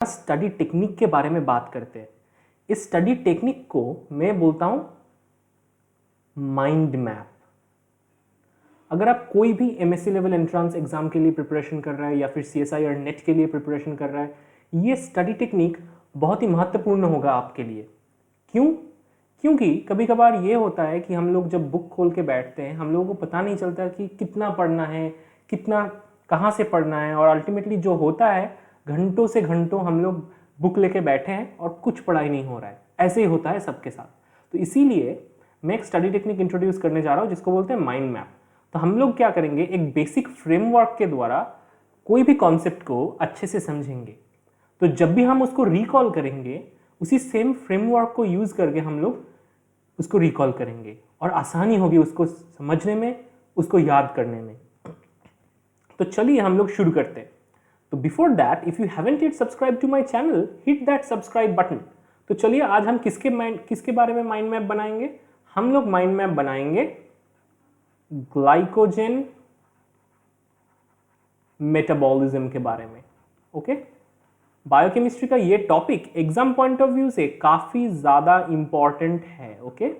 Study technique के बारे में बात करते हैं। इस स्टडी टेक्निक को मैं बोलता हूं माइंड मैप। अगर आप कोई भी एमएससी लेवल एंट्रेंस एग्जाम के लिए प्रिपरेशन कर रहा है या फिर सीएसआई और नेट के लिए प्रिपरेशन कर रहा है, ये स्टडी टेक्निक बहुत ही महत्वपूर्ण होगा आपके लिए। क्यों? क्योंकि कभी कभार ये होता है कि हम लोग जब बुक खोल के बैठते हैं, हम लोगों को पता नहीं चलता कि कितना पढ़ना है, कितना कहाँ से पढ़ना है, और अल्टीमेटली जो होता है घंटों से घंटों हम लोग बुक लेके बैठे हैं और कुछ पढ़ाई नहीं हो रहा है। ऐसे ही होता है सबके साथ। तो इसीलिए मैं एक स्टडी टेक्निक इंट्रोड्यूस करने जा रहा हूँ जिसको बोलते हैं माइंड मैप। तो हम लोग क्या करेंगे, एक बेसिक फ्रेमवर्क के द्वारा कोई भी कॉन्सेप्ट को अच्छे से समझेंगे। तो जब भी हम उसको रिकॉल करेंगे, उसी सेम फ्रेमवर्क को यूज करके हम लोग उसको रिकॉल करेंगे और आसानी होगी उसको समझने में, उसको याद करने में। तो चलिए हम लोग शुरू करते हैं। तो before that, if you haven't yet subscribe to my channel, hit that subscribe button. तो चलिए आज हम किसके बारे में माइंड मैप बनाएंगे? हम लोग माइंड मैप बनाएंगे ग्लाइकोजन मेटाबॉलिज्म के बारे में। ओके, बायोकेमिस्ट्री का ये topic exam point of view से काफी ज्यादा इंपॉर्टेंट है। ओके,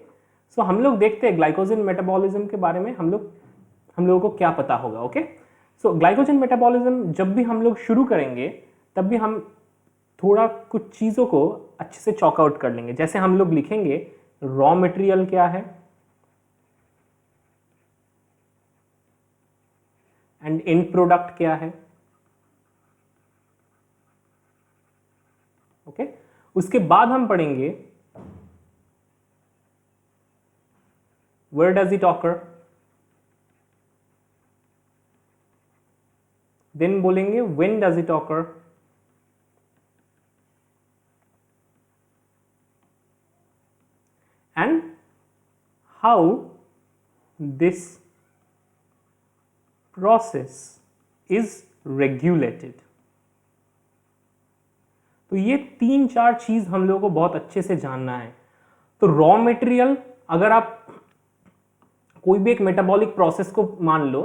सो हम लोग देखते हैं ग्लाइकोजन मेटाबॉलिज्म के बारे में हम लोगों को क्या पता होगा। ओके, सो ग्लाइकोजन मेटाबॉलिज्म जब भी हम लोग शुरू करेंगे, तब भी हम थोड़ा कुछ चीज़ों को अच्छे से चॉक आउट कर लेंगे। जैसे हम लोग लिखेंगे रॉ मटेरियल क्या है एंड एंड प्रोडक्ट क्या है। ओके, उसके बाद हम पढ़ेंगे where does it occur, then बोलेंगे when does it occur, and how this process is regulated. तो ये 3-4 चीज हम लोगों को बहुत अच्छे से जानना है। तो रॉ मटेरियल, अगर आप कोई भी एक मेटाबॉलिक प्रोसेस को मान लो,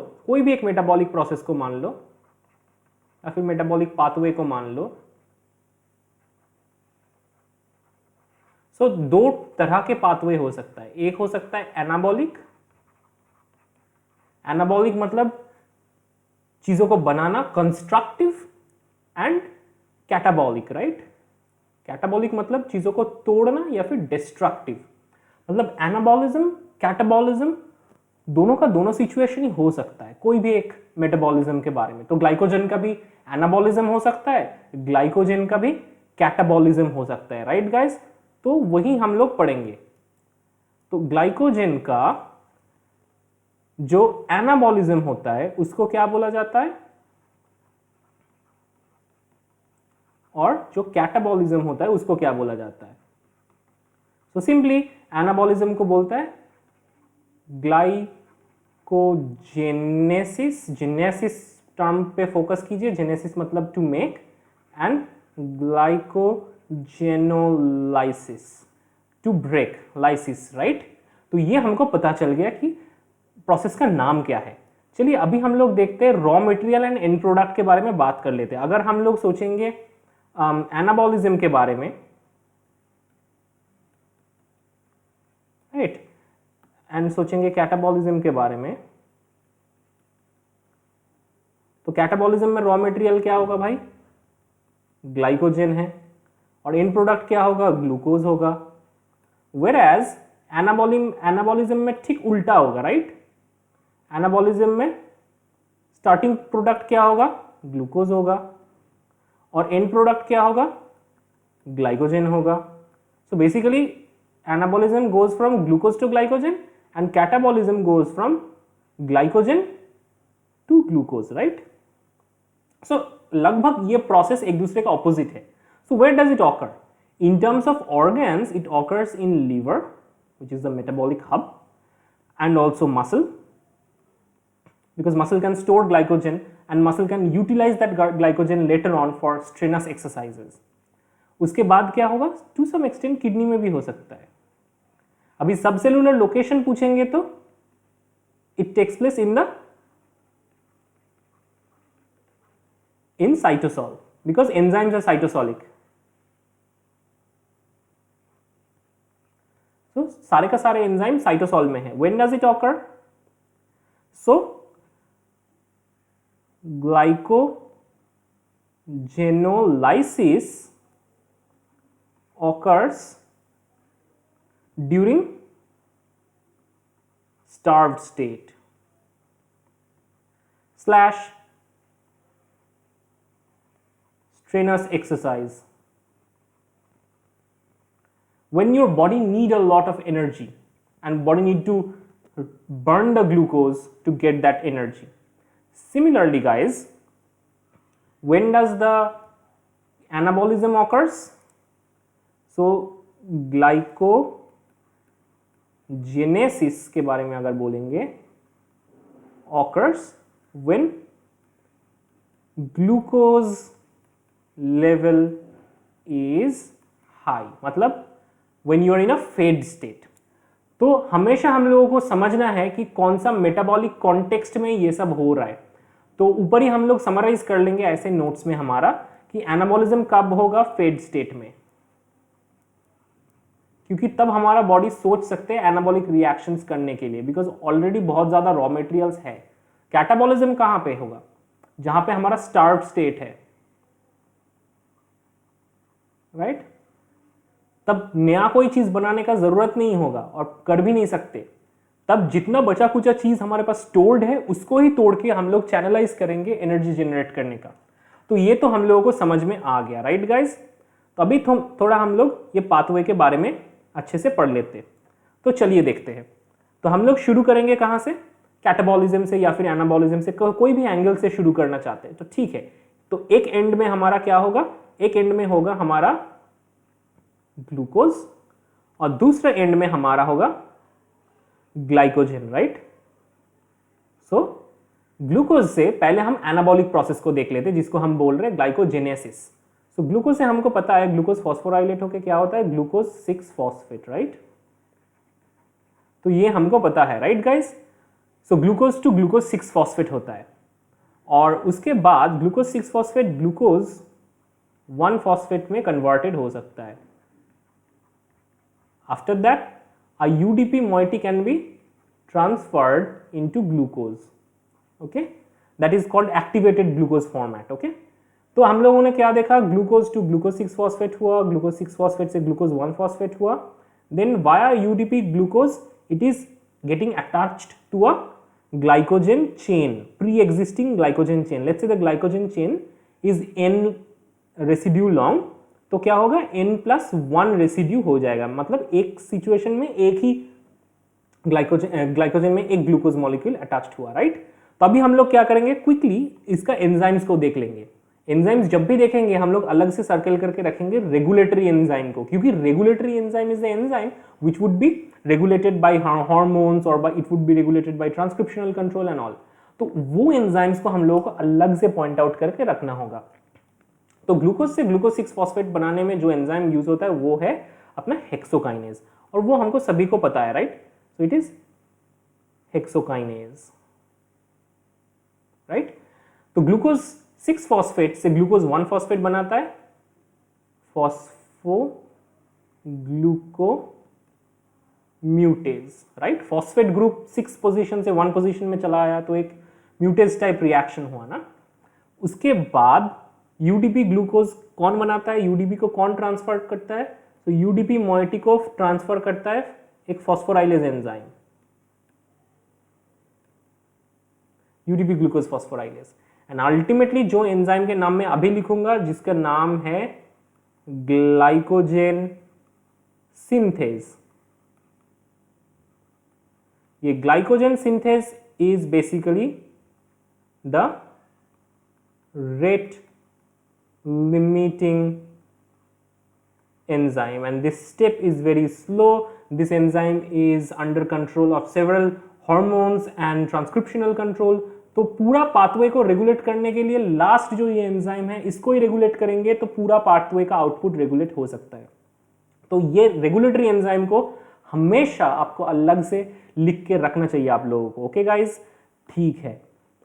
या फिर मेटाबॉलिक पाथवे को मान लो, सो 2 तरह के पाथवे हो सकता है। एक हो सकता है एनाबॉलिक मतलब चीजों को बनाना, constructive, and catabolic, right. Catabolic मतलब चीजों को तोड़ना, या फिर डिस्ट्रक्टिव मतलब एनाबॉलिज्म, कैटाबॉलिज्म, दोनों का दोनों सिचुएशन ही हो सकता है कोई भी एक मेटाबॉलिज्म के बारे में। तो ग्लाइकोजन का भी एनाबॉलिज्म हो सकता है, ग्लाइकोजन का भी कैटाबॉलिज्म हो सकता है, राइट गाइस। तो वही हम लोग पढ़ेंगे। तो ग्लाइकोजन का जो एनाबॉलिज्म होता है उसको क्या बोला जाता है, और जो कैटाबॉलिज्म होता है उसको क्या बोला जाता है? तो सिंपली एनाबॉलिज्म को बोलता है ग्लाइकोजेनेसिस। जेनेसिस टर्म पे फोकस कीजिए, जेनेसिस मतलब to make, and glycogenolysis to break, lysis, right. तो ये हमको पता चल गया कि प्रोसेस का नाम क्या है। चलिए अभी हम लोग देखते हैं raw material and and product के बारे में बात कर लेते हैं। अगर हम लोग सोचेंगे एनाबॉलिज्म के बारे में, राइट, एंड सोचेंगे कैटाबॉलिज्म के बारे में, तो कैटाबॉलिज्म में रॉ मटेरियल क्या होगा भाई? ग्लाइकोजन है, और एंड प्रोडक्ट क्या होगा? ग्लूकोज होगा। वेयर एज एनाबॉलिज्म में ठीक उल्टा होगा, राइट। एनाबॉलिज्म में स्टार्टिंग प्रोडक्ट क्या होगा? ग्लूकोज होगा, और एंड प्रोडक्ट क्या होगा? ग्लाइकोजन होगा। So basically anabolism goes from glucose to glycogen and catabolism goes from glycogen to glucose, right. So लगभग ये प्रोसेस एक दूसरे का ऑपोजिट है। So where does it occur? In terms of organs it occurs in liver which is the metabolic hub, and also muscle, because muscle can store glycogen and muscle can utilize that glycogen later on for strenuous exercises. उसके बाद क्या होगा? To some extent kidney में भी हो सकता है। अभी सबसेलुलर लोकेशन पूछेंगे तो it takes place in cytosol, because enzymes are cytosolic. So सारे का सारे एंजाइम साइटोसॉल में है. When does it occur? So glycogenolysis occurs during starved state / strenuous exercise, when your body need a lot of energy and body need to burn the glucose to get that energy. Similarly guys, when does the anabolism occurs? So glycogenesis के बारे में अगर बोलेंगे occurs when glucose level is high, मतलब when you are in a fed state. तो हमेशा हम लोगों को समझना है कि कौन सा मेटाबॉलिक कॉन्टेक्स्ट में ये सब हो रहा है. तो ऊपर ही हम लोग समराइज कर लेंगे ऐसे नोट्स में हमारा कि एनाबॉलिज्म कब होगा, फेड स्टेट में, क्योंकि तब हमारा बॉडी सोच सकते हैं एनाबॉलिक रिएक्शंस करने के लिए, बिकॉज ऑलरेडी बहुत ज्यादा रॉ मटेरियल्स है. कैटाबॉलिज्म कहां पे होगा? जहां पे हमारा स्टार्व स्टेट है, राइट? तब नया कोई चीज बनाने का जरूरत नहीं होगा और कर भी नहीं सकते. तब जितना बचा कुचा चीज हमारे पास स्टोर्ड है उसको ही तोड़ के हम लोग चैनलाइज करेंगे एनर्जी जनरेट करने का. तो ये तो हम लोगों को समझ में आ गया, राइट गाइस? तो अभी थोड़ा हम लोग ये पाथवे के बारे में अच्छे से पढ़ लेते. तो चलिए देखते हैं. तो हम लोग शुरू करेंगे कहां से? कैटाबॉलिज्म से या फिर एनाबॉलिज्म से, कोई भी एंगल से शुरू करना चाहते हैं तो ठीक है. तो एक एंड में हमारा क्या होगा? एक एंड में होगा हमारा ग्लूकोज और दूसरे एंड में हमारा होगा ग्लाइकोजन, राइट? सो ग्लूकोज से पहले हम एनाबॉलिक प्रोसेस को देख लेते हैं जिसको हम बोल रहे हैं ग्लाइकोजेनेसिस. सो ग्लूकोज से हमको पता है ग्लूकोज फॉस्फोराइलेट होकर क्या होता है? Glucose 6 phosphate, right? तो ये हमको पता है, right guys? So glucose to glucose 6 phosphate होता है और उसके बाद ग्लूकोज 6 फॉस्फेट ग्लूकोज 1 फॉस्फेट में कन्वर्टेड हो सकता है. After that, a UDP moiety can be transferred into glucose. Okay, that is called activated glucose format. Okay, तो हम लोगों ने क्या देखा? ग्लूकोज टू ग्लूकोज 6 फॉस्फेट हुआ, ग्लूकोज 6 फॉस्फेट से ग्लूकोज 1 फॉस्फेट हुआ. Then via UDP glucose, it is getting attached to a glycogen chain, pre-existing glycogen chain. Let's say the glycogen chain is N residue long. तो क्या होगा? N+1 residue हो जाएगा, मतलब एक सिचुएशन में एक ही ग्लाइकोजन में एक ग्लूकोज मॉलिक्यूल अटैच्ड हुआ, राइट? तो अभी हम लोग क्या करेंगे? क्विकली इसका एंजाइम्स को देख लेंगे. एंजाइम्स जब भी देखेंगे हम लोग अलग से सर्कल करके रखेंगे रेगुलेटरी एंजाइम को, क्योंकि regulatory enzyme is the enzyme which would be regulated by hormones और it would be regulated by transcriptional control and all. तो वो एंजाइम्स को हम लोगों को अलग से पॉइंट आउट करके रखना होगा. तो ग्लूकोज से ग्लूकोज 6 फॉस्फेट बनाने में जो एंजाइम यूज होता है वो है अपना हेक्सोकाइनेज, और वो हमको सभी को पता है, right? So it is hexokinase, right? तो ग्लूकोज 6 फॉस्फेट से ग्लूकोज 1 फॉस्फेट बनाता है फॉस्फोग्लूकोम्यूटेज, राइट? फॉस्फेट ग्रुप 6 पोजीशन से 1 पोजीशन में चला आया तो एक म्यूटेज टाइप रिएक्शन हुआ ना. उसके बाद यूडीपी ग्लूकोज कौन बनाता है? यूडीपी को कौन ट्रांसफर करता है? तो यूडीपी मोइटी को ट्रांसफर करता है एक phosphorylase enzyme, UDP glucose phosphorylase. And ultimately जो एंजाइम के नाम में अभी लिखूंगा जिसका नाम है ग्लाइकोजेन सिंथेज. ये glycogen synthase is basically the rate limiting enzyme, and this step is very slow. This enzyme is under control of several hormones and transcriptional control. तो पूरा पाथवे को रेगुलेट करने के लिए लास्ट जो ये एंजाइम है इसको ही रेगुलेट करेंगे तो पूरा पाथवे का आउटपुट रेगुलेट हो सकता है. तो ये रेगुलेटरी एंजाइम को हमेशा आपको अलग से लिख के रखना चाहिए आप लोगों को. ओके गाइज, ठीक है.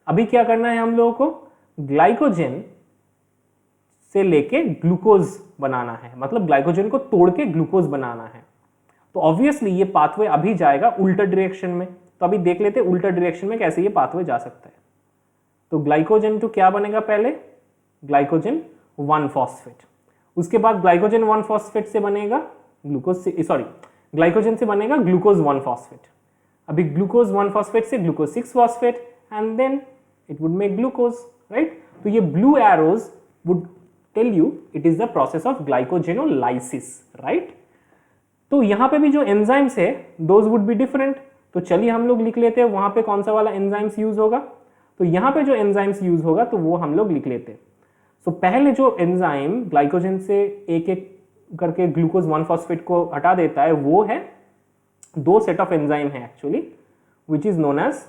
अभी क्या करना है हम लोगों को? ग्लाइकोजेन से लेके ग्लूकोज बनाना है, मतलब ग्लाइकोजन को तोड़ के ग्लूकोज बनाना है। तो ऑब्वियसली ये पाथवे अभी जाएगा उल्टा डायरेक्शन में। तो अभी देख लेते हैं उल्टा डायरेक्शन में कैसे ये पाथवे जा सकता है। तो ग्लाइकोजन टू क्या बनेगा, पहले ग्लाइकोजन 1 फॉस्फेट, उसके बाद ग्लाइकोजन 1 फॉस्फेट से बनेगा ग्लाइकोजन से बनेगा ग्लूकोज 1 फॉस्फेट। अभी ग्लूकोज 1 फॉस्फेट से glucose 6 phosphate and then it would make glucose, right. तो ये blue arrows would tell you it is the process of glycogenolysis, right. तो यहां पे भी जो एंजाइम्स है दोज वुड बी डिफरेंट। तो चलिए हम लोग लिख लेते हैं वहां पे कौन सा वाला एंजाइम्स यूज होगा। तो यहां पे जो एंजाइम्स यूज होगा तो वो हम लोग लिख लेते हैं। सो पहले जो एंजाइम ग्लाइकोजन से एक एक करके ग्लूकोज 1 फॉस्फेट को हटा देता है वो है, दो सेट ऑफ एंजाइम है actually, which is known as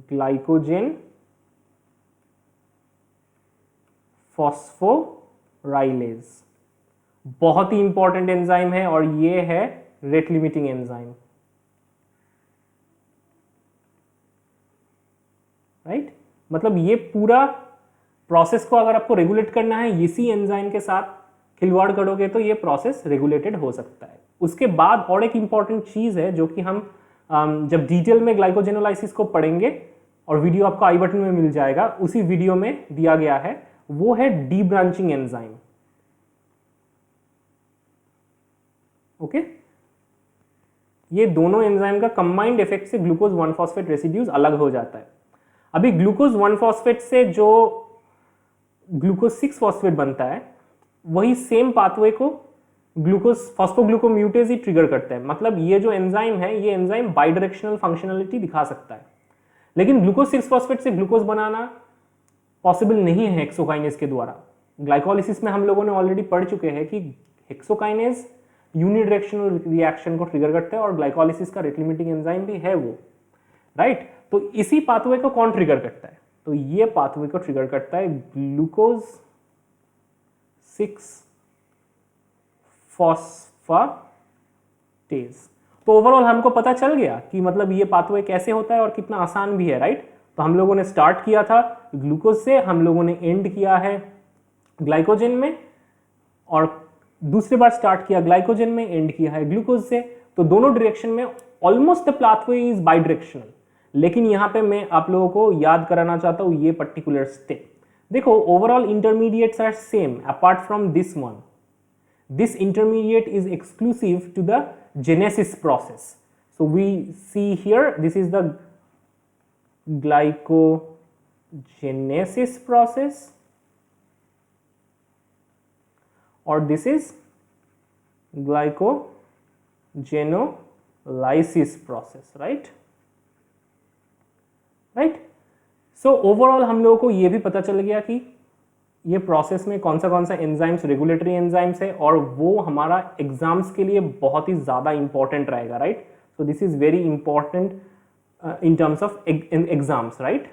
glycogen phosphorylase. बहुत ही इंपॉर्टेंट एंजाइम है और ये है रेट लिमिटिंग एंजाइम, राइट। मतलब ये पूरा प्रोसेस को अगर आपको रेगुलेट करना है इसी एंजाइम के साथ खिलवाड़ करोगे तो ये प्रोसेस रेगुलेटेड हो सकता है। उसके बाद और एक इंपॉर्टेंट चीज है जो कि हम जब डिटेल में ग्लाइकोजेनोलाइसिस को पढ़ेंगे, और वीडियो आपको आई बटन में मिल जाएगा, उसी वीडियो में दिया गया है, वो है डी ब्रांचिंग एंजाइम। ओके, ये दोनों एंजाइम का कंबाइंड इफेक्ट से ग्लूकोज 1 फॉस्फेट रेसिड्यूज अलग हो जाता है। अभी ग्लूकोज 1 फॉस्फेट से जो ग्लूकोज 6 फॉस्फेट बनता है वही सेम पाथवे को ग्लूकोज फॉस्फोग्लूकोम्यूटेज ही ट्रिगर करता है। मतलब ये जो एंजाइम है ये एंजाइम बाइडायरेक्शनल फंक्शनलिटी दिखा सकता है, लेकिन ग्लूकोज 6 फॉस्फेट से ग्लूकोज बनाना पॉसिबल नहीं है हेक्सोकाइनेज के द्वारा। ग्लाइकोलाइसिस में हम लोगों ने ऑलरेडी पढ़ चुके हैं कि हेक्सोकाइनेज यूनिडायरेक्शनल रिएक्शन को ट्रिगर करता है और ग्लाइकोलाइसिस का रेट लिमिटिंग एंजाइम भी है वो, राइट। तो इसी पाथवे को कौन ट्रिगर करता है, तो ये पाथवे को ट्रिगर करता है ग्लूकोज 6 फॉस्फेटेज। तो ओवरऑल हमको पता चल गया कि मतलब ये पाथवे कैसे होता है और कितना आसान भी है, राइट। तो हम लोगों ने स्टार्ट किया था ग्लूकोज से, हम लोगों ने एंड किया है ग्लाइकोजन में, और दूसरी बार स्टार्ट किया ग्लाइकोजन में, एंड किया है ग्लूकोज से। तो दोनों डायरेक्शन में almost the pathway is by directional, लेकिन यहां पे मैं आप लोगों को याद कराना चाहता हूं ये पर्टिकुलर स्टेप। देखो overall intermediates are same apart from this one. This intermediate is exclusive to the genesis process. So we see here this is the glycogenesis process or this is glycogenolysis process, right? So overall हम लोगों को ये भी पता चल गया कि ये प्रोसेस में कौन सा एंजाइम्स रेगुलेटरी एंजाइम्स है और वो हमारा एग्जाम्स के लिए बहुत ही ज़्यादा इंपॉर्टेंट रहेगा, right. So this is very important in terms of exams, right?